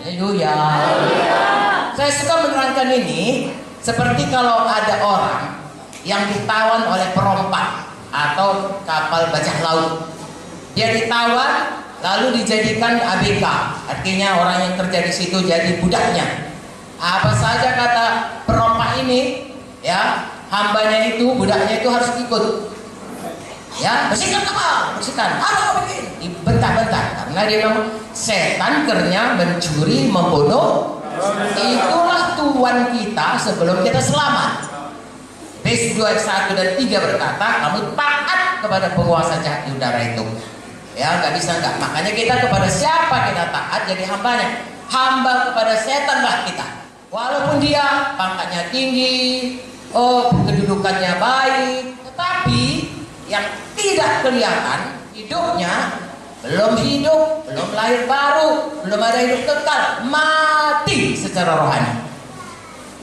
Haleluya. Saya suka menerangkan ini seperti kalau ada orang yang ditawan oleh perompak atau kapal bajak laut. Dia ditawan lalu dijadikan ABK, artinya orang yang kerja di situ jadi budaknya. Apa saja kata perompak ini, ya, hambanya itu, budaknya itu harus ikut. Ya, bersihkan kapal, bersihkan. Apa bikin? Bentar-bentar, karena dia memang setan kerja mencuri, membunuh. Itulah Tuhan kita sebelum kita selamat. Efesus 2 ayat 1 dan 3 berkata, kamu taat kepada penguasa jahat di udara itu. Ya, nggak bisa nggak. Makanya kita kepada siapa kita taat, jadi hambanya. Hamba kepada setan lah kita. Walaupun dia pangkatnya tinggi, kedudukannya baik, tetapi yang tidak kelihatan hidupnya belum hidup, belum lahir baru, belum ada hidup kekal, mati secara rohani.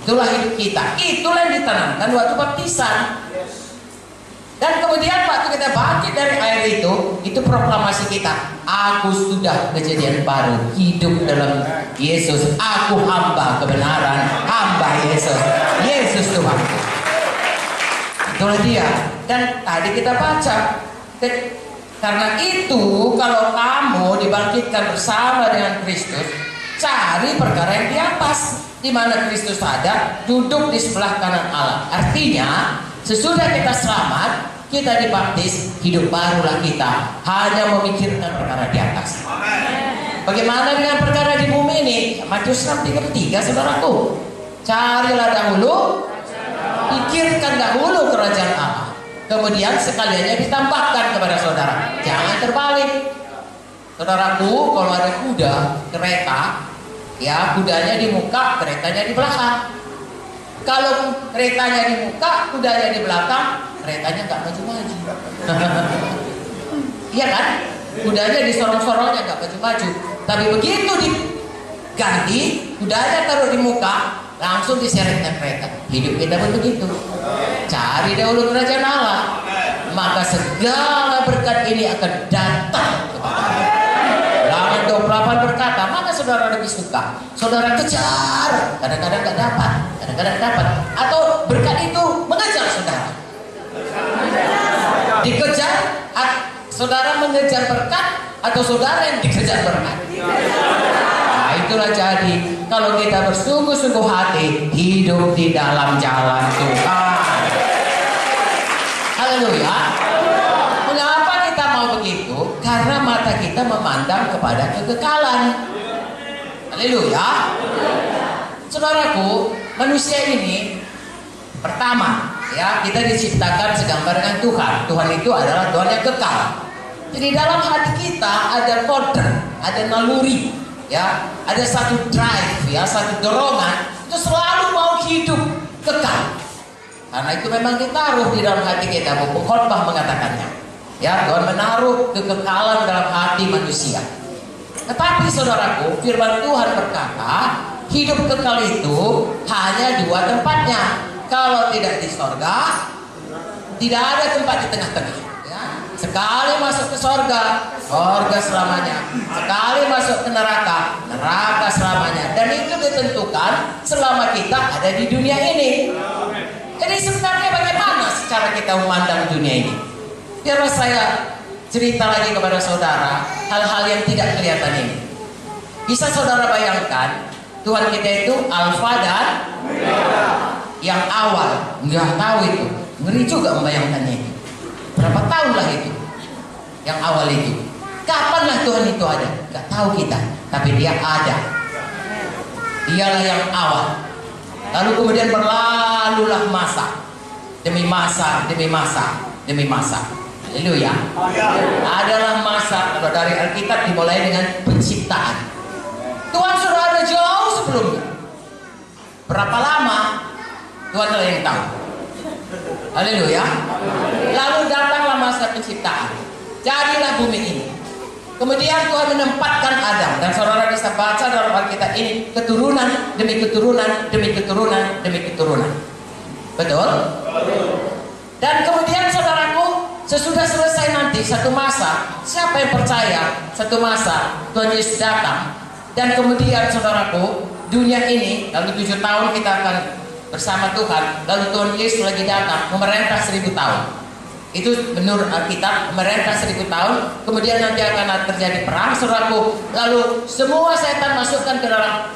Itulah hidup kita. Itulah yang ditanamkan waktu baptisan. Dan kemudian waktu kita bangkit dari air itu proklamasi kita. Aku sudah kejadian baru, hidup dalam Yesus. Aku hamba kebenaran, hamba Yesus. Yesus Tuhan. Itulah dia. Dan tadi kita baca, karena itu kalau kamu dibangkitkan bersama dengan Kristus, cari perkara yang di atas, di mana Kristus ada, duduk di sebelah kanan Allah. Artinya, sesudah kita selamat, kita dibaptis, hidup barulah kita, hanya memikirkan perkara di atas. Bagaimana dengan perkara di bumi ini? Matius 6:33, saudaraku. Carilah dahulu, pikirkan dahulu kerajaan Allah. Kemudian sekaliannya ditambahkan kepada saudara. Jangan terbalik. Saudaraku, kalau ada kuda, kereta, ya kudanya di muka, keretanya di belakang. Kalau keretanya di muka, kudanya di belakang, keretanya nggak maju-maju. Iya kan? Kudanya disorong-sorongnya nggak maju-maju. Tapi begitu diganti, kudanya taruh di muka, langsung diseretnya kereta. Hidup kita pun begitu. Cari dahulu kerajaan Allah, maka segala berkat ini akan datang kepadamu. Bilangan 28 berkata, maka saudara lebih suka, saudara kejar, kadang-kadang nggak dapat, kadang-kadang dapat, atau berkat itu mengejar saudara. Dikejar, saudara mengejar berkat, atau saudara yang dikejar berkat. Nah, itulah jadi kalau kita bersungguh-sungguh hati hidup di dalam jalan Tuhan. Haleluya. Mengapa kita mau begitu? Karena mata kita memandang kepada kekekalan. Haleluya. Saudaraku, manusia ini pertama, ya, kita diciptakan segambar dengan Tuhan. Tuhan itu adalah Tuhan yang kekal. Jadi dalam hati kita ada kode, ada naluri, ya, ada satu drive, ya, satu dorongan itu selalu mau hidup kekal. Karena itu memang ditaruh di dalam hati kita. Buku Khotbah mengatakannya, ya, Tuhan menaruh kekekalan dalam hati manusia. Tetapi saudaraku, firman Tuhan berkata, hidup kekal itu hanya dua tempatnya. Kalau tidak di sorga, tidak ada tempat di tengah-tengah. Ya. Sekali masuk ke sorga, sorga selamanya. Sekali masuk ke neraka, neraka selamanya. Dan itu ditentukan selama kita ada di dunia ini. Jadi sebenarnya bagaimana secara kita memandang dunia ini? Biarlah saya cerita lagi kepada saudara hal-hal yang tidak kelihatan ini. Bisa saudara bayangkan Tuhan kita itu Alfa dan yang awal, nggak tahu itu, ngeri juga membayangkannya itu. Berapa tahun lah itu, yang awal itu. Kapanlah Tuhan itu ada? Nggak tahu kita, tapi Dia ada. Dialah yang awal. Lalu kemudian berlalulah masa demi masa, demi masa, demi masa. Haleluya. Adalah masa, kalau dari Alkitab dimulai dengan penciptaan. Tuhan sudah ada jauh sebelumnya. Berapa lama? Tuhan adalah yang tahu. Haleluya. Lalu datanglah masa penciptaan. Jadilah bumi ini. Kemudian Tuhan menempatkan Adam, dan saudara bisa baca dalam Alkitab ini keturunan demi keturunan demi keturunan demi keturunan. Betul? Dan kemudian saudaraku, sesudah selesai nanti satu masa, siapa yang percaya satu masa Tuhan Yesus datang Dan kemudian saudaraku, dunia ini lalu 7 tahun kita akan bersama Tuhan. Lalu Tuhan Yesus lagi datang memerintah 1000 tahun. Itu menurut Alkitab, memerintah 1000 tahun. Kemudian nanti akan terjadi perang, saudaraku. Lalu semua setan masukkan ke dalam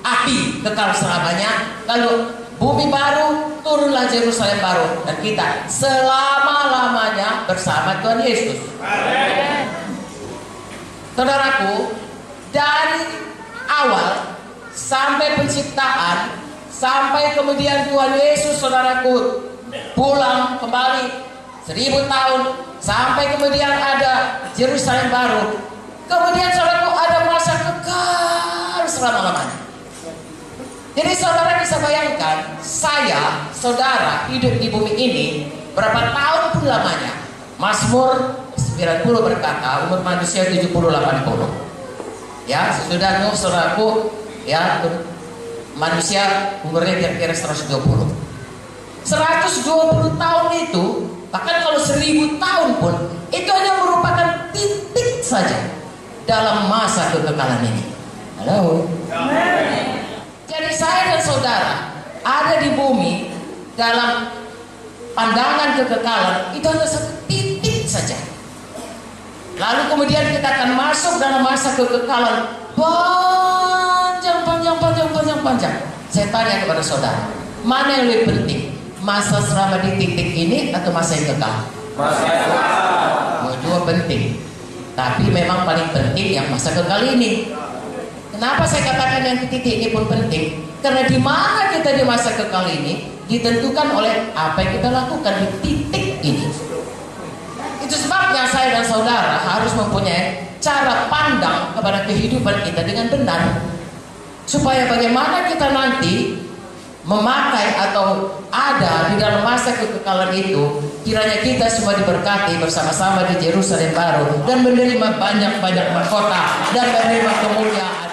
api kekal selamanya. Lalu bumi baru, turunlah Yerusalem baru, dan kita selama-lamanya bersama Tuhan Yesus. Saudaraku, dari awal sampai penciptaan, sampai kemudian Tuhan Yesus, saudaraku, pulang kembali 1000 tahun, sampai kemudian ada Yerusalem baru. Kemudian saudaraku, ada masa kekal selama-lamanya. Jadi saudara bisa bayangkan, saya, saudara hidup di bumi ini berapa tahun pun lamanya. Mazmur 90 berkata umur manusia 70-80. Ya, sesudah Nuh, saudaraku, ya, manusia umurnya kira-kira 120. 120 tahun itu, bahkan kalau 1000 tahun pun, itu hanya merupakan titik saja dalam masa kekekalan ini. Halo. Jadi saya dan saudara ada di bumi dalam pandangan kekekalan itu hanya satu titik saja. Lalu kemudian kita akan masuk dalam masa kekekalan panjang. Saya tanya kepada saudara, mana yang lebih penting? Masa selama di titik ini atau masa yang kekal? Masa yang kekal. Dua penting. Tapi memang paling penting yang masa kekal ini. Kenapa saya katakan yang di titik ini pun penting? Karena di mana kita di masa kekal ini ditentukan oleh apa yang kita lakukan di titik ini. Itu sebabnya saya dan saudara harus mempunyai cara pandang kepada kehidupan kita dengan benar, supaya bagaimana kita nanti memakai atau ada di dalam masa kekekalan itu, kiranya kita semua diberkati bersama-sama di Yerusalem baru dan menerima banyak-banyak mahkota dan menerima kemuliaan.